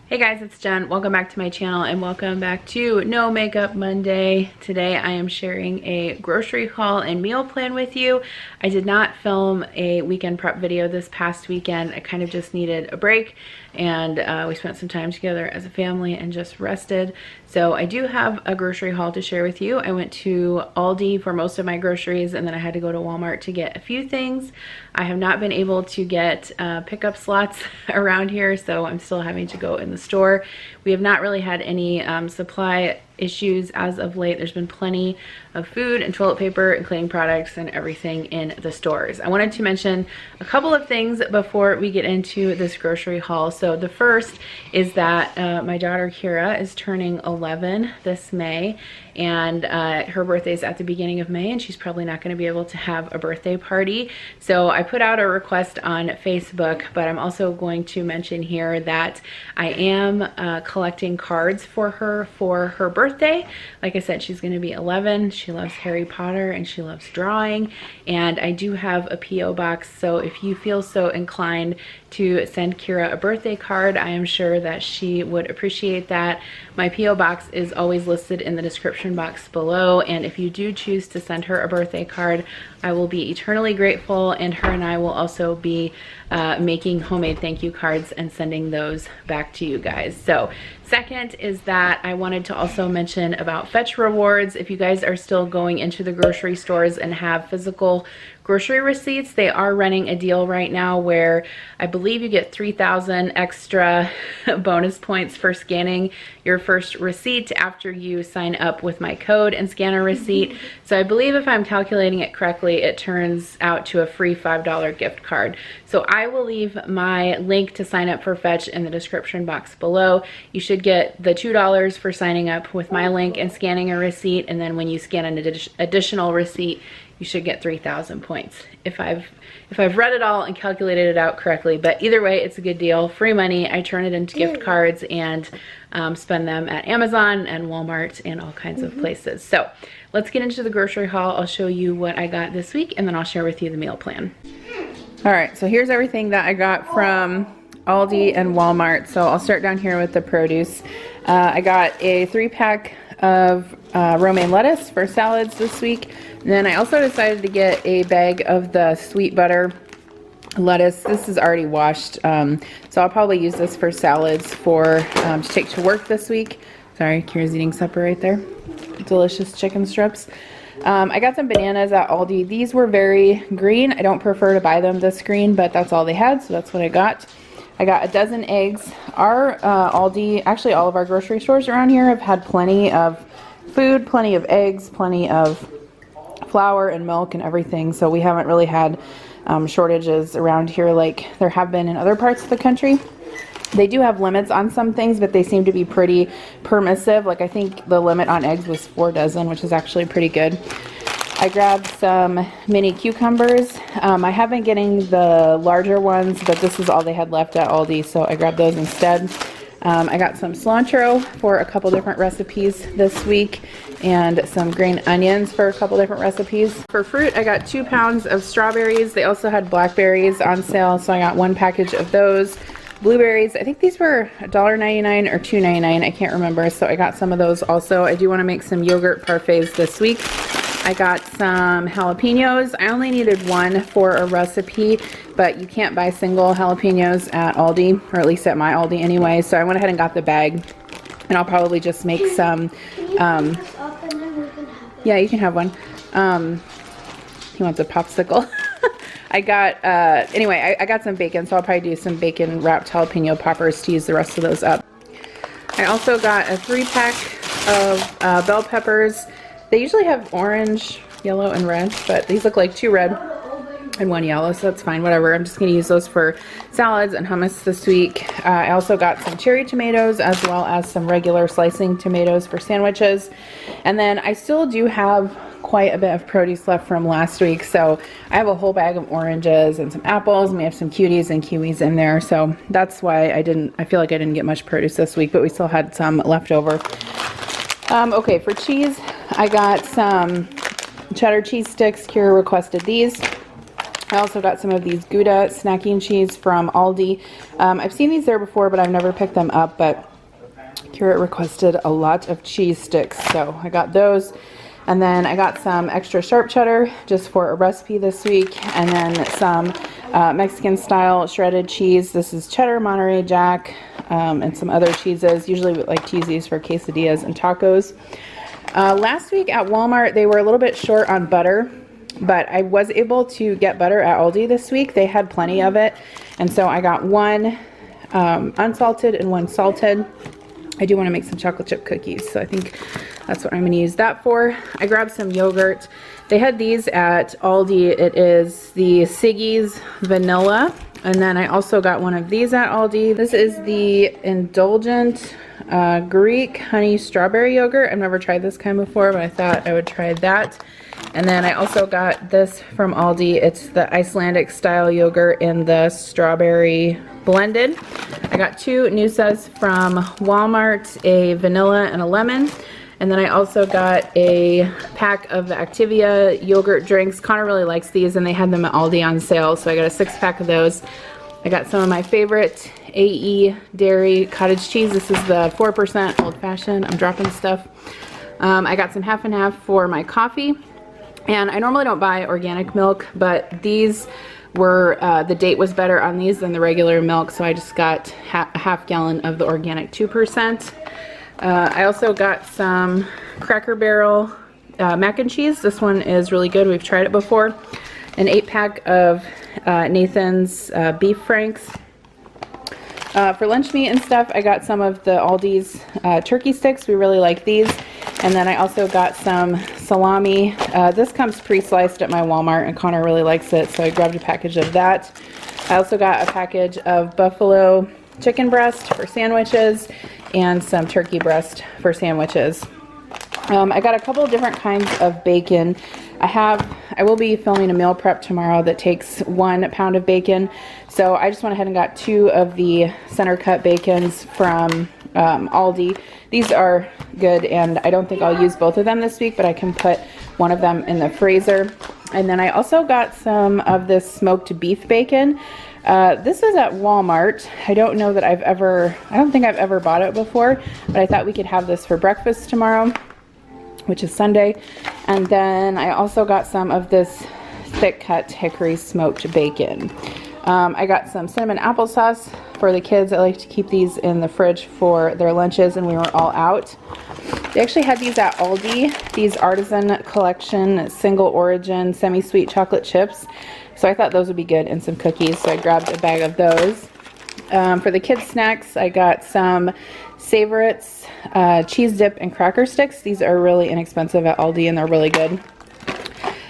Hey guys, it's Jen. Welcome back to my channel and welcome back to No Makeup Monday. Today I am sharing a grocery haul and meal plan with you. I did not film a weekend prep video this past weekend. I kind of just needed a break and we spent some time together as a family and just rested. So I do have a grocery haul to share with you. I went to Aldi for most of my groceries and then I had to go to Walmart to get a few things. I have not been able to get pickup slots around here, so I'm still having to go in the store. We have not really had any supply issues as of late. There's been plenty of food and toilet paper and cleaning products and everything in the stores. I wanted to mention a couple of things before we get into this grocery haul. So the first is that my daughter Keira is turning 11 this May, and her birthday is at the beginning of May and she's probably not going to be able to have a birthday party. So I put out a request on Facebook, but I'm also going to mention here that I am collecting cards for her birthday. Like I said, she's going to be 11. She loves Harry Potter and she loves drawing, and I do have a P.O. box, so if you feel so inclined to send Keira a birthday card, I am sure that she would appreciate that. My P.O. box is always listed in the description box below, and if you do choose to send her a birthday card, I will be eternally grateful, and her and I will also be making homemade thank you cards and sending those back to you guys. So second is that I wanted to also mention about Fetch rewards. If you guys are still going into the grocery stores and have physical grocery receipts, they are running a deal right now where I believe you get 3,000 extra bonus points for scanning your first receipt after you sign up with my code and scan a receipt. So I believe if I'm calculating it correctly, it turns out to a free $5 gift card. So I will leave my link to sign up for Fetch in the description box below. You should get the $2 for signing up with my link and scanning a receipt, and then when you scan an additional receipt, you should get 3,000 points if I've read it all and calculated it out correctly. But either way, it's a good deal. Free money. I turn it into gift cards and spend them at Amazon and Walmart and all kinds of places. So let's get into the grocery haul. I'll show you what I got this week and then I'll share with you the meal plan. All right, so here's everything that I got from Aldi and Walmart. So I'll start down here with the produce. I got a 3-pack of romaine lettuce for salads this week. And then I also decided to get a bag of the sweet butter lettuce. This is already washed, so I'll probably use this for salads to take to work this week. Sorry, Kira's eating supper right there. Delicious chicken strips. I got some bananas at Aldi. These were very green. I don't prefer to buy them this green, but that's all they had, so that's what I got. I got a dozen eggs. Our Aldi, actually all of our grocery stores around here have had plenty of food, plenty of eggs, plenty of flour and milk and everything, so we haven't really had shortages around here like there have been in other parts of the country. They do have limits on some things, but they seem to be pretty permissive. Like I think the limit on eggs was 4 dozen, which is actually pretty good. I grabbed some mini cucumbers. I have been getting the larger ones, but this is all they had left at Aldi, so I grabbed those instead. I got some cilantro for a couple different recipes this week and some green onions for a couple different recipes. For fruit, I got 2 pounds of strawberries. They also had blackberries on sale, so I got 1 package of those. Blueberries, I think these were $1.99 or $2.99, I can't remember, so I got some of those also. I do want to make some yogurt parfaits this week. I got some jalapenos. I only needed 1 for a recipe, but you can't buy single jalapenos at Aldi, or at least at my Aldi anyway, so I went ahead and got the bag, and I'll probably just make some, yeah, you can have one. He wants a popsicle. I got, anyway, I got some bacon, so I'll probably do some bacon wrapped jalapeno poppers to use the rest of those up. I also got a 3-pack of bell peppers. They usually have orange, yellow, and red, but these look like 2 red and 1 yellow, so that's fine, whatever. I'm just going to use those for salads and hummus this week. I also got some cherry tomatoes as well as some regular slicing tomatoes for sandwiches. And then I still do have quite a bit of produce left from last week, so I have a whole bag of oranges and some apples, and we have some cuties and kiwis in there, so that's why I feel like I didn't get much produce this week, but we still had some left over. Okay, for cheese, I got some cheddar cheese sticks. Keira requested these. I also got some of these Gouda snacking cheese from Aldi. I've seen these there before, but I've never picked them up, but Keira requested a lot of cheese sticks, so I got those. And then I got some extra sharp cheddar just for a recipe this week, and then some Mexican style shredded cheese. This is cheddar, Monterey Jack, and some other cheeses. Usually we like to use these for quesadillas and tacos. Last week at Walmart, they were a little bit short on butter, but I was able to get butter at Aldi this week. They had plenty of it, and so I got one unsalted and one salted. I do want to make some chocolate chip cookies, so I think that's what I'm going to use that for. I grabbed some yogurt. They had these at Aldi. It is the Siggy's Vanilla, and then I also got one of these at Aldi. This is the Indulgent Greek Honey Strawberry Yogurt. I've never tried this kind before, but I thought I would try that. And then I also got this from Aldi. It's the Icelandic style yogurt in the strawberry blended. I got two Nusas from Walmart, a vanilla and a lemon. And then I also got a pack of the Activia yogurt drinks. Connor really likes these, and they had them at Aldi on sale, so I got a 6-pack of those. I got some of my favorite AE Dairy cottage cheese. This is the 4% old fashioned. I'm dropping stuff. I got some half and half for my coffee. And I normally don't buy organic milk, but these were, the date was better on these than the regular milk, so I just got a half gallon of the organic 2%. I also got some Cracker Barrel mac and cheese. This one is really good. We've tried it before. An 8-pack of Nathan's beef franks. For lunch meat and stuff, I got some of the Aldi's turkey sticks. We really like these. And then I also got some salami. This comes pre-sliced at my Walmart, and Connor really likes it, so I grabbed a package of that. I also got a package of buffalo chicken breast for sandwiches and some turkey breast for sandwiches. I got a couple of different kinds of bacon. I will be filming a meal prep tomorrow that takes 1 pound of bacon. So I just went ahead and got 2 of the center cut bacons from Aldi. These are good, and I don't think I'll use both of them this week, but I can put one of them in the freezer. And then I also got some of this smoked beef bacon. This is at Walmart. I don't think I've ever bought it before, but I thought we could have this for breakfast tomorrow, which is Sunday. And then I also got some of this thick cut hickory smoked bacon. I got some cinnamon applesauce for the kids. I like to keep these in the fridge for their lunches, and we were all out. They actually had these at Aldi, these Artisan Collection single origin semi-sweet chocolate chips. So I thought those would be good, and some cookies, so I grabbed a bag of those. For the kids' snacks, I got some Savorites cheese dip and cracker sticks. These are really inexpensive at Aldi, and they're really good.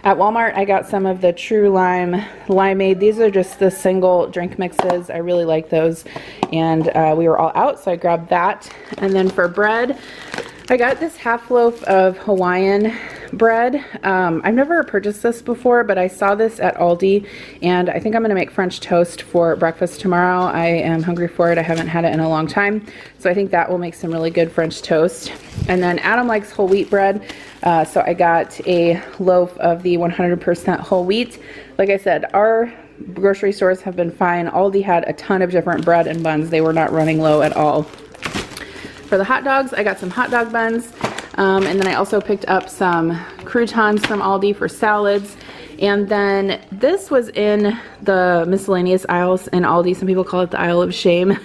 At Walmart, I got some of the True Lime Limeade. These are just the single drink mixes. I really like those, and we were all out, so I grabbed that. And then for bread, I got this half loaf of Hawaiian bread. I've never purchased this before, but I saw this at Aldi, and I think I'm going to make French toast for breakfast tomorrow. I am hungry for it. I haven't had it in a long time, so I think that will make some really good French toast. And then Adam likes whole wheat bread, so I got a loaf of the 100% whole wheat. Like I said, our grocery stores have been fine. Aldi had a ton of different bread and buns. They were not running low at all. For the hot dogs, I got some hot dog buns, and then I also picked up some croutons from Aldi for salads. And then this was in the miscellaneous aisles in Aldi. Some people call it the aisle of shame.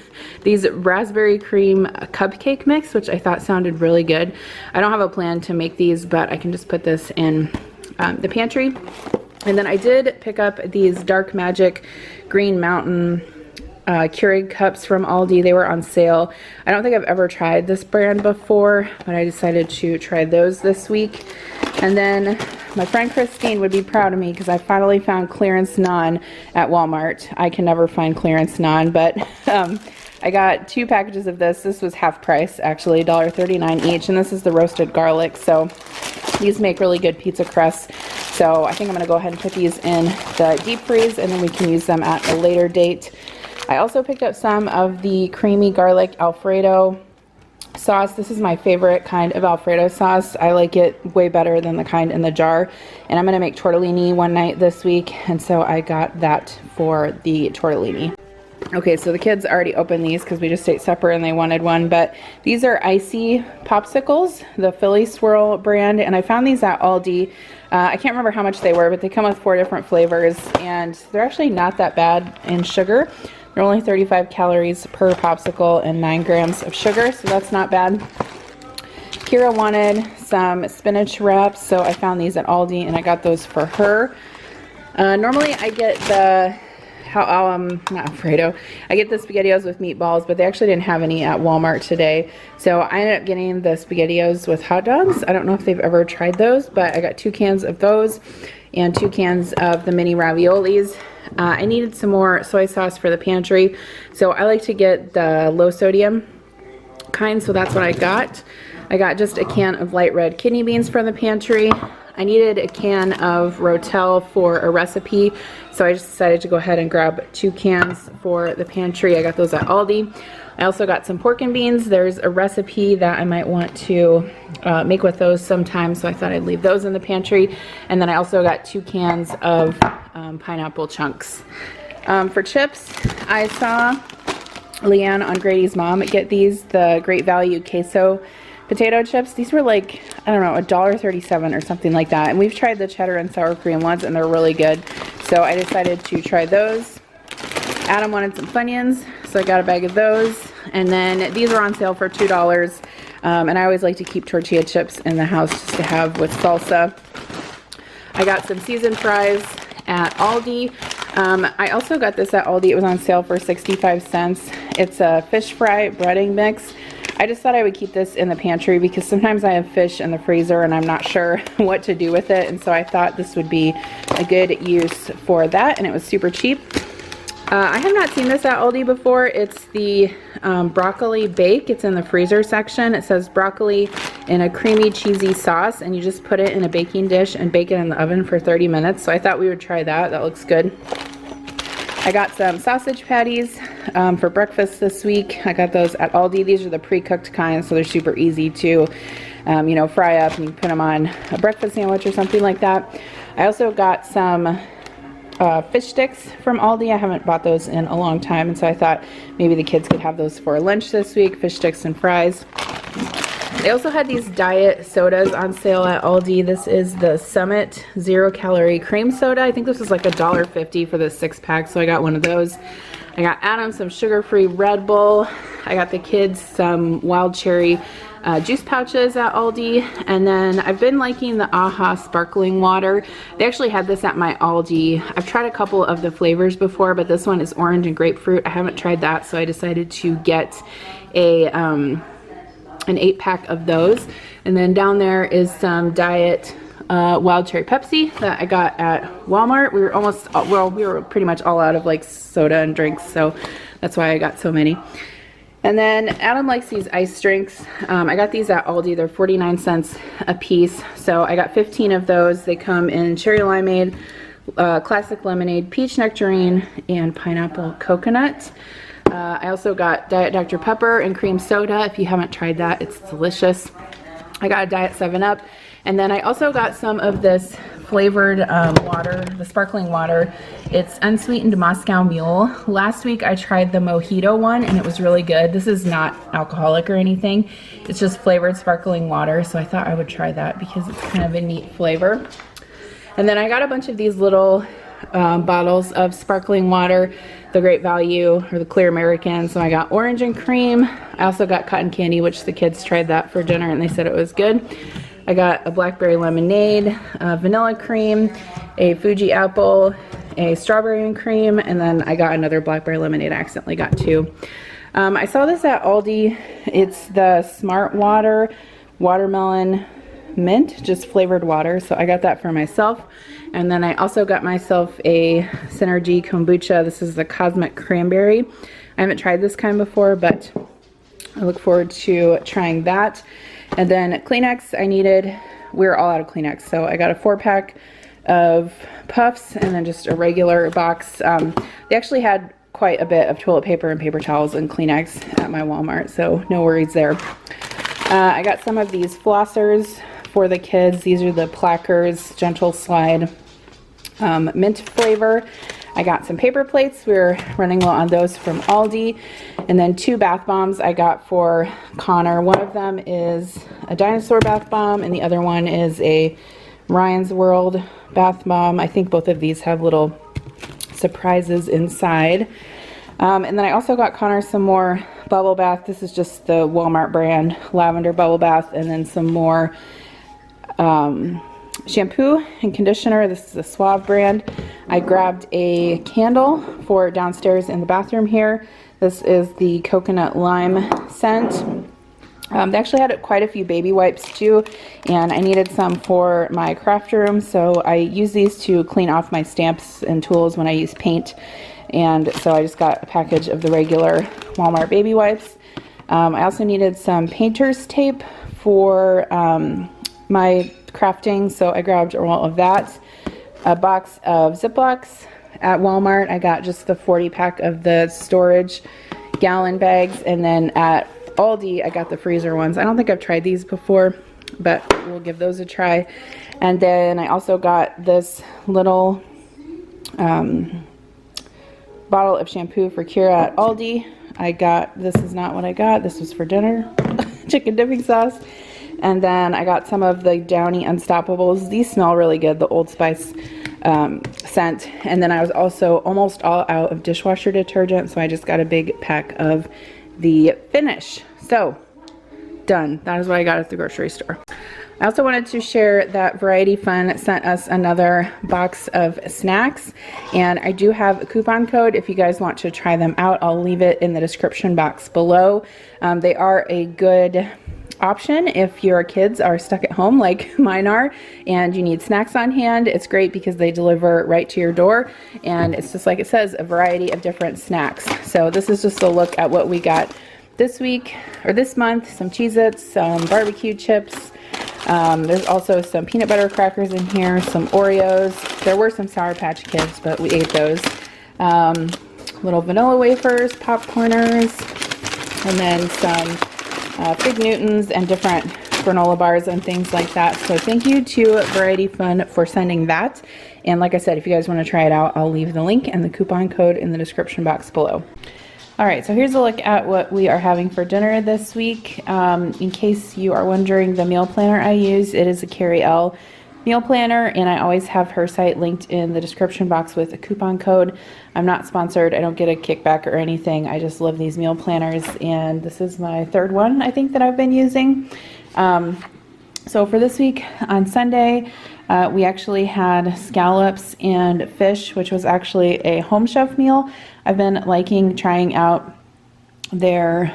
These raspberry cream cupcake mix, which I thought sounded really good. I don't have a plan to make these, but I can just put this in the pantry. And then I did pick up these Dark Magic Green Mountain Keurig cups from Aldi. They were on sale. I don't think I've ever tried this brand before, but I decided to try those this week. And then my friend Christine would be proud of me because I finally found clearance naan at Walmart. I can never find clearance naan, but I got 2 packages of this. This was half price, actually, $1.39 each, and this is the roasted garlic. So these make really good pizza crusts. So I think I'm going to go ahead and put these in the deep freeze, and then we can use them at a later date. I also picked up some of the creamy garlic Alfredo sauce. This is my favorite kind of Alfredo sauce. I like it way better than the kind in the jar. And I'm going to make tortellini one night this week. And so I got that for the tortellini. Okay, so the kids already opened these because we just ate supper and they wanted one. But these are icy popsicles, the Philly Swirl brand. And I found these at Aldi. I can't remember how much they were, but they come with 4 different flavors. And they're actually not that bad in sugar. They're only 35 calories per popsicle and 9 grams of sugar, so that's not bad. Keira wanted some spinach wraps, so I found these at Aldi and I got those for her. Normally I get the, not Alfredo, I get the SpaghettiOs with meatballs, but they actually didn't have any at Walmart today. So I ended up getting the SpaghettiOs with hot dogs. I don't know if they've ever tried those, but I got 2 cans of those and 2 cans of the mini raviolis. I needed some more soy sauce for the pantry, so I like to get the low sodium kind, so that's what I got. I got just a can of light red kidney beans for the pantry. I needed a can of Rotel for a recipe, so I just decided to go ahead and grab 2 cans for the pantry. I got those at Aldi. I also got some pork and beans. There's a recipe that I might want to make with those sometime, so I thought I'd leave those in the pantry. And then I also got 2 cans of pineapple chunks. For chips, I saw Leanne on Grady's mom get these, the Great Value queso potato chips. These were like, I don't know, $1.37 or something like that. And we've tried the cheddar and sour cream ones and they're really good. So I decided to try those. Adam wanted some Funyuns, so I got a bag of those. And then these are on sale for $2. And I always like to keep tortilla chips in the house just to have with salsa. I got some seasoned fries at Aldi. I also got this at Aldi. It was on sale for 65 cents. It's a fish fry breading mix. I just thought I would keep this in the pantry because sometimes I have fish in the freezer and I'm not sure what to do with it. And so I thought this would be a good use for that. And it was super cheap. I have not seen this at Aldi before. It's the broccoli bake. It's in the freezer section. It says broccoli in a creamy cheesy sauce, and you just put it in a baking dish and bake it in the oven for 30 minutes. So I thought we would try that. That looks good. I got some sausage patties for breakfast this week. I got those at Aldi. These are the pre-cooked kind, so they're super easy to you know, fry up, and you put them on a breakfast sandwich or something like that. I also got some fish sticks from Aldi. I haven't bought those in a long time, and so I thought maybe the kids could have those for lunch this week, fish sticks and fries. They also had these diet sodas on sale at Aldi. This is the Summit 0 Calorie Cream Soda. I think this was like $1.50 for the 6-pack, so I got one of those. I got Adam some sugar-free Red Bull. I got the kids some wild cherry juice pouches at Aldi. And then I've been liking the AHA sparkling water. They actually had this at my Aldi. I've tried a couple of the flavors before, but this one is orange and grapefruit. I haven't tried that, so I decided to get a an 8-pack of those. And then down there is some diet wild cherry Pepsi that I got at Walmart. We were almost, well, we were pretty much all out of like soda and drinks, so that's why I got so many. And then Adam likes these ice drinks. I got these at Aldi. They're 49 cents a piece. So I got 15 of those. They come in cherry limeade, classic lemonade, peach nectarine, and pineapple coconut. I also got Diet Dr. Pepper and cream soda. If you haven't tried that, it's delicious. I got a Diet 7-Up. And then I also got some of this flavored water, the sparkling water. It's unsweetened Moscow Mule. Last week I tried the mojito one and it was really good. This is not alcoholic or anything. It's just flavored sparkling water. So I thought I would try that because it's kind of a neat flavor. And then I got a bunch of these little bottles of sparkling water, the Great Value or the Clear American. So I got orange and cream. I also got cotton candy, which the kids tried that for dinner and they said it was good. I got a blackberry lemonade, vanilla cream, a Fuji apple, a strawberry and cream, and then I got another blackberry lemonade. I accidentally got 2. I saw this at Aldi. It's the Smart Water Watermelon Mint, just flavored water. So I got that for myself. And then I also got myself a Synergy kombucha. This is the Cosmic Cranberry. I haven't tried this kind before, but I look forward to trying that. And then Kleenex, we were all out of Kleenex, so I got a 4-pack of puffs and then just a regular box. They actually had quite a bit of toilet paper and paper towels and Kleenex at my Walmart, so no worries there. I got some of these flossers for the kids. These are the Plackers Gentle Slide mint flavor. I got some paper plates. We were running low on those from Aldi. And then 2 bath bombs I got for Connor. One of them is a dinosaur bath bomb and the other one is a Ryan's World bath bomb. I think both of these have little surprises inside. And then I also got Connor some more bubble bath. This is just the Walmart brand lavender bubble bath, and then some more shampoo and conditioner. This is a Suave brand. I grabbed a candle for downstairs in the bathroom here. This is the coconut lime scent. They actually had quite a few baby wipes too, and I needed some for my craft room, so I use these to clean off my stamps and tools when I use paint. And so I just got a package of the regular Walmart baby wipes. I also needed some painter's tape for my crafting, so I grabbed a roll of that. A box of Ziplocs at Walmart. I got just the 40 pack of the storage gallon bags, and then at Aldi I got the freezer ones. I don't think I've tried these before, but we'll give those a try. And then I also got this little bottle of shampoo for Keira at Aldi. This is not what I got, this was for dinner, chicken dipping sauce. And then I got some of the Downy Unstoppables. These smell really good, the Old Spice scent. And then I was also almost all out of dishwasher detergent, so I just got a big pack of the Finish. So, done. That is what I got at the grocery store. I also wanted to share that Variety Fun sent us another box of snacks, and I do have a coupon code if you guys want to try them out. I'll leave it in the description box below. They are a good option if your kids are stuck at home like mine are and you need snacks on hand. It's great because they deliver right to your door, and it's just like it says, a variety of different snacks. So this is just a look at what we got this week or this month. Some Cheez-Its, some barbecue chips. There's also some peanut butter crackers in here, some Oreos. There were some Sour Patch Kids, but we ate those. Little vanilla wafers, popcorners, and then some Fig Newtons and different granola bars and things like that. So thank you to Variety Fun for sending that. And like I said, if you guys want to try it out, I'll leave the link and the coupon code in the description box below. Alright, so here's a look at what we are having for dinner this week. In case you are wondering, the meal planner I use, it is a Carrie L meal planner, and I always have her site linked in the description box with a coupon code. I'm not sponsored, I don't get a kickback or anything, I just love these meal planners, and this is my third one I think that I've been using. So for this week on Sunday, we actually had scallops and fish, which was actually a Home Chef meal. I've been liking trying out their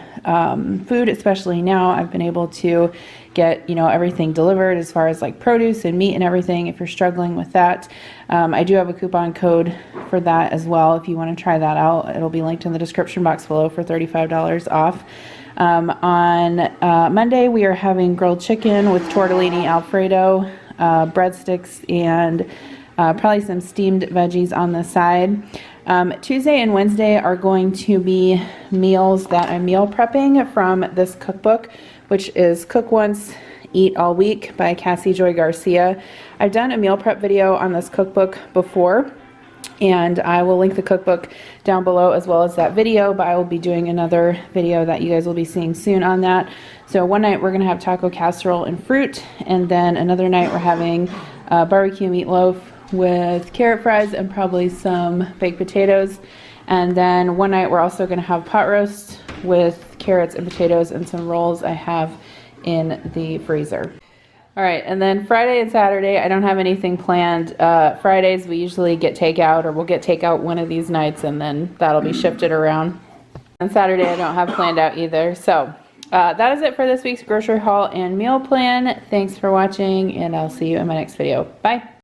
food, especially now. I've been able to get, you know, everything delivered as far as like produce and meat and everything if you're struggling with that. I do have a coupon code for that as well if you want to try that out. It'll be linked in the description box below for $35 off. On Monday we are having grilled chicken with tortellini Alfredo, breadsticks, and probably some steamed veggies on the side. Tuesday and Wednesday are going to be meals that I'm meal prepping from this cookbook, which is Cook Once, Eat All Week by Cassie Joy Garcia. I've done a meal prep video on this cookbook before, and I will link the cookbook down below as well as that video, but I will be doing another video that you guys will be seeing soon on that. So one night we're going to have taco casserole and fruit, and then another night we're having barbecue meatloaf with carrot fries and probably some baked potatoes. And then one night we're also going to have pot roast with carrots and potatoes and some rolls I have in the freezer. Alright, and then Friday and Saturday I don't have anything planned. Fridays we usually get takeout, or we'll get takeout one of these nights, and then that'll be shifted around. And Saturday I don't have planned out either. So that is it for this week's grocery haul and meal plan. Thanks for watching, and I'll see you in my next video. Bye!